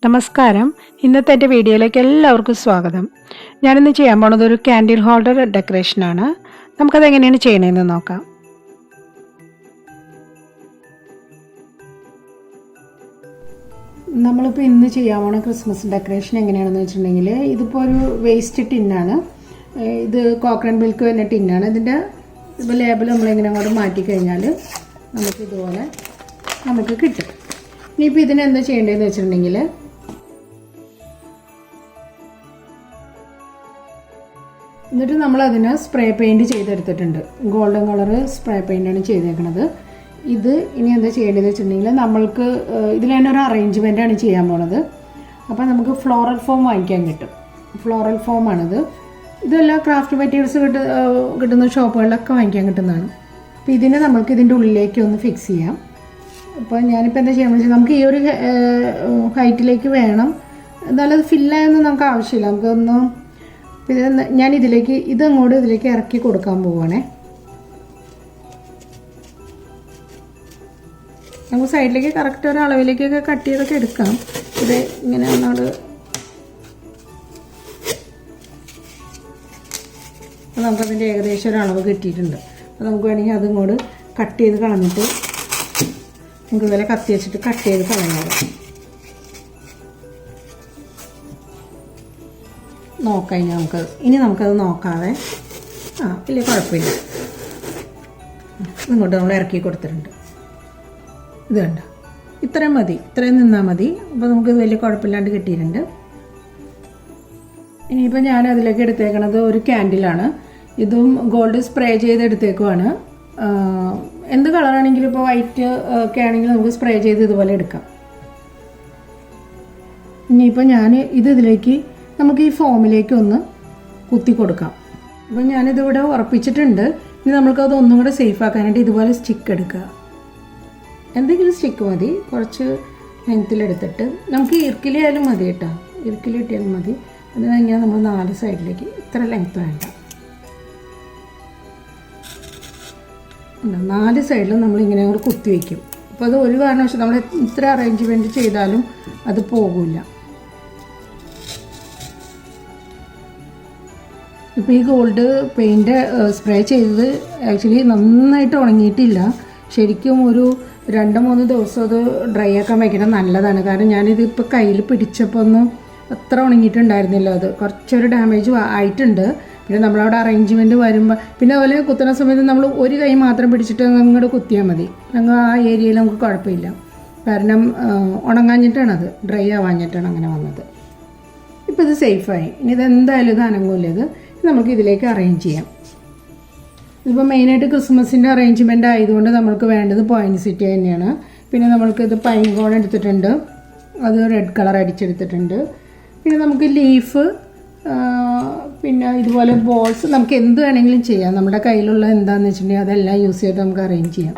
നമസ്കാരം. ഇന്നത്തെ എൻ്റെ വീഡിയോയിലേക്ക് എല്ലാവർക്കും സ്വാഗതം. ഞാനിന്ന് ചെയ്യാൻ പോണത് ഒരു ക്യാൻഡിൽ ഹോൾഡർ ഡെക്കറേഷനാണ്. നമുക്കത് എങ്ങനെയാണ് ചെയ്യണമെന്ന് നോക്കാം. നമ്മളിപ്പോൾ ഇന്ന് ചെയ്യാൻ പോണ ക്രിസ്മസ് ഡെക്കറേഷൻ എങ്ങനെയാണെന്ന് വെച്ചിട്ടുണ്ടെങ്കിൽ, ഇതിപ്പോൾ ഒരു വേസ്റ്റ് ടിന്നാണ്. ഇത് കോക്കനട്ട് മിൽക്ക് വരുന്ന ടിന്നാണ്. ഇതിൻ്റെ ഇപ്പോൾ ലേബിൾ നമ്മളിങ്ങനെ അങ്ങോട്ട് മാറ്റിക്കഴിഞ്ഞാൽ നമുക്കിതുപോലെ നമുക്ക് കിട്ടും. ഇനിയിപ്പോൾ ഇതിനെന്താ ചെയ്യേണ്ടതെന്ന് വെച്ചിട്ടുണ്ടെങ്കിൽ, എന്നിട്ട് നമ്മളതിന് സ്പ്രേ പെയിൻറ്റ് ചെയ്തെടുത്തിട്ടുണ്ട്. ഗോൾഡൻ കളർ സ്പ്രേ പെയിൻ്റാണ് ചെയ്തേക്കുന്നത്. ഇത് ഇനി എന്താ ചെയ്യേണ്ടതെന്ന് വെച്ചിട്ടുണ്ടെങ്കിൽ, നമ്മൾക്ക് ഇതിൽ തന്നെ ഒരു അറേഞ്ച്മെൻറ്റാണ് ചെയ്യാൻ പോണത്. അപ്പോൾ നമുക്ക് ഫ്ലോറൽ ഫോം വാങ്ങിക്കാൻ കിട്ടും. ഫ്ലോറൽ ഫോമാണിത്. ഇതെല്ലാം ക്രാഫ്റ്റ് മെറ്റീരിയൽസ് കിട്ടുന്ന ഷോപ്പുകളിലൊക്കെ വാങ്ങിക്കാൻ കിട്ടുന്നതാണ്. അപ്പോൾ ഇതിനെ നമ്മൾക്ക് ഇതിൻ്റെ ഉള്ളിലേക്ക് ഒന്ന് ഫിക്സ് ചെയ്യാം. അപ്പോൾ ഞാനിപ്പോൾ എന്താ ചെയ്യാമെന്ന് വെച്ചാൽ, നമുക്ക് ഈ ഒരു ഹൈറ്റിലേക്ക് വേണം, എന്നാലും അത് ഫില്ലായൊന്നും നമുക്ക് ആവശ്യമില്ല. നമുക്കൊന്ന് ഞാനിതിലേക്ക് ഇതങ്ങോട്ട് ഇതിലേക്ക് ഇറക്കി കൊടുക്കാൻ പോവുകയാണേ. നമുക്ക് സൈഡിലേക്ക് കറക്റ്റ് ഒരു അളവിലേക്കൊക്കെ കട്ട് ചെയ്തൊക്കെ എടുക്കാം. ഇത് ഇങ്ങനെ ഒന്നോട് നമുക്കതിൻ്റെ ഏകദേശം ഒരു അളവ് കിട്ടിയിട്ടുണ്ട്. അപ്പോൾ നമുക്ക് വേണമെങ്കിൽ അതിങ്ങോട്ട് കട്ട് ചെയ്ത് കളഞ്ഞിട്ട് നമുക്ക് ഇതുപോലെ കത്തി വെച്ചിട്ട് കട്ട് ചെയ്ത് കളയാം. നോക്കാം ഇനി നമുക്കത് നോക്കാതെ ഇല്ല, കുഴപ്പമില്ല. ഇങ്ങോട്ട് നമ്മൾ ഇറക്കി കൊടുത്തിട്ടുണ്ട്. ഇത് കണ്ട, ഇത്രയും മതി, ഇത്രയും നിന്നാൽ മതി. അപ്പോൾ നമുക്ക് വലിയ കുഴപ്പമില്ലാണ്ട് കിട്ടിയിട്ടുണ്ട്. ഇനിയിപ്പോൾ ഞാൻ അതിലേക്ക് എടുത്തേക്കണത് ഒരു ക്യാൻഡിലാണ്. ഇതും ഗോൾഡ് സ്പ്രേ ചെയ്ത് എടുത്തേക്കുവാണ്. എന്ത് കളറാണെങ്കിലും, ഇപ്പോൾ വൈറ്റ് ഒക്കെ ആണെങ്കിൽ നമുക്ക് സ്പ്രേ ചെയ്ത് ഇതുപോലെ എടുക്കാം. ഇനിയിപ്പോൾ ഞാൻ ഇതിലേക്ക് നമുക്ക് ഈ ഫോമിലേക്ക് ഒന്ന് കുത്തി കൊടുക്കാം. അപ്പോൾ ഞാനിതിവിടെ ഉറപ്പിച്ചിട്ടുണ്ട്. ഇനി നമുക്കത് ഒന്നും കൂടെ സേഫ് ആക്കാനായിട്ട് ഇതുപോലെ സ്റ്റിക്ക് എടുക്കുക. എന്തെങ്കിലും സ്റ്റിക്ക് മതി, കുറച്ച് ലെങ്ത്തിലെടുത്തിട്ട് നമുക്ക് ഇറുക്കിലായാലും മതി കേട്ടോ, ഇറുക്കിലിട്ടാലും മതി. അത് കഴിഞ്ഞാൽ നമ്മൾ 4 സൈഡിലേക്ക്, ഇത്ര ലെങ്ത്ത് വേണ്ട, 4 സൈഡിലും നമ്മളിങ്ങനെ കൂടെ കുത്തി വയ്ക്കും. അപ്പോൾ അത് ഒരു കാരണവശാലും നമ്മൾ ഇത്ര അറേഞ്ച്മെൻറ്റ് ചെയ്താലും അത് പോകില്ല. ഇപ്പോൾ ഈ ഗോൾഡ് പെയിൻറ്റ് സ്പ്രേ ചെയ്തത് ആക്ച്വലി നന്നായിട്ട് ഉണങ്ങിയിട്ടില്ല. ശരിക്കും ഒരു 2-3 ദിവസം അത് ഡ്രൈ ആക്കാൻ വയ്ക്കണം, നല്ലതാണ്. കാരണം ഞാനിതിപ്പോൾ കയ്യിൽ പിടിച്ചപ്പോൾ ഒന്നും അത്ര ഉണങ്ങിയിട്ടുണ്ടായിരുന്നില്ല. അത് കുറച്ചൊരു ഡാമേജ് ആയിട്ടുണ്ട്. പിന്നെ നമ്മളവിടെ അറേഞ്ച്മെൻറ്റ് വരുമ്പോൾ, പിന്നെ അതുപോലെ കുത്തുന്ന സമയത്ത് നമ്മൾ ഒരു കൈ മാത്രം പിടിച്ചിട്ട് അങ്ങോട്ട് കുത്തിയാൽ മതി. ഞങ്ങൾ ആ ഏരിയയിൽ നമുക്ക് കുഴപ്പമില്ല. കാരണം ഉണങ്ങാഞ്ഞിട്ടാണത്, ഡ്രൈ ആവാഞ്ഞിട്ടാണ് അങ്ങനെ വന്നത്. ഇപ്പോൾ ഇത് സേഫായി. ഇനി ഇതെന്തായാലും ഇത് അനങ്ങൂല്ല. ഇത് നമുക്ക് ഇതിലേക്ക് അറേഞ്ച് ചെയ്യാം. ഇതിപ്പോൾ മെയിനായിട്ട് ക്രിസ്മസിൻ്റെ അറേഞ്ച്മെൻ്റ് ആയതുകൊണ്ട് നമ്മൾക്ക് വേണ്ടത് പോയിൻസിറ്റി തന്നെയാണ്. പിന്നെ നമ്മൾക്കിത് പൈൻ കോൺ എടുത്തിട്ടുണ്ട്, അത് റെഡ് കളർ അടിച്ചെടുത്തിട്ടുണ്ട്. പിന്നെ നമുക്ക് ലീഫ്, പിന്നെ ഇതുപോലെ ബോൾസ്, നമുക്ക് എന്ത് വേണമെങ്കിലും ചെയ്യാം. നമ്മുടെ കയ്യിലുള്ള എന്താണെന്ന് വെച്ചിട്ടുണ്ടെങ്കിൽ അതെല്ലാം യൂസ് ചെയ്തിട്ട് നമുക്ക് അറേഞ്ച് ചെയ്യാം.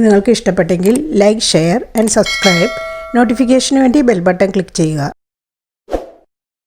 നിങ്ങൾക്ക് ഇഷ്ടപ്പെട്ടെങ്കിൽ ലൈക്ക്, ഷെയർ ആൻഡ് സബ്സ്ക്രൈബ്. നോട്ടിഫിക്കേഷന് വേണ്ടി ബെൽ ബട്ടൺ ക്ലിക്ക് ചെയ്യുക.